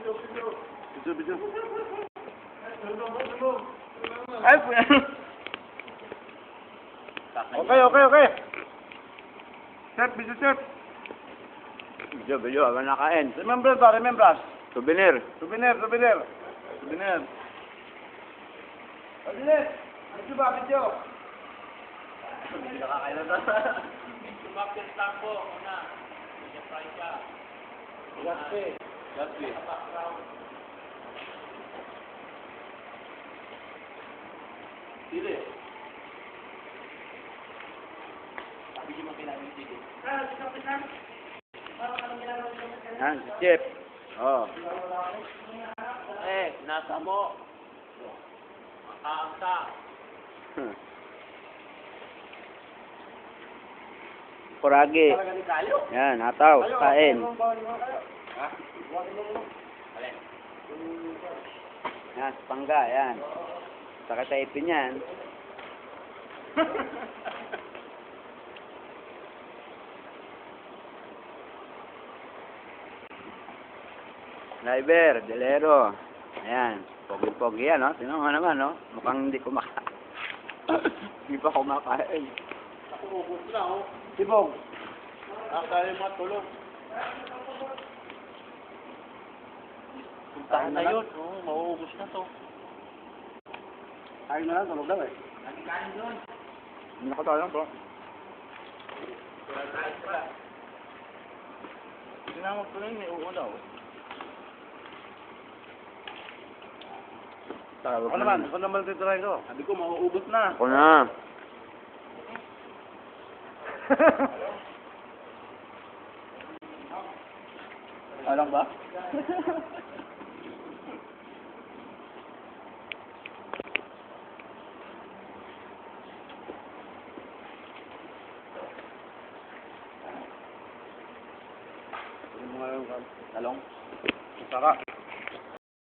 Video. Ay, po yan. Okay. Chef, video chef. Video, habang nakain. Remembrance ba? Remembrance. Souvenir. Souvenir. Video ba? Video. Nakakailan na. Sumakit lang po, una. Medyo fry ka. Gaspi. Sili. Sabi niyo makilala yung TV. Yan, si Chef. Oh. Nasa mo. Makaangka. Kuragi. Talaga ni Kayo. Yan, hataw. Kain. Ha? Alin? Yan, pangga. Yan. Saka sa ipin yan. Driver, delero. Ayan. Pogi-pogi yan, no? Tingnan mo naman, no? Mukhang hindi kumakain. Hindi pa kumakain. Ako ubos na, oh. Sibog. Akala yung matulog. Puntahan na yun. Oo, mauubos na to. Ayun na lang, tulog daw eh. Nagkain doon. Hindi ko tayo po. Kain pala. Tinamag ko na yun, may uulaw. Ako naman titirahin ko. Sabi ko, mauubos na. Ako na. Alam ba? Talong. Saka.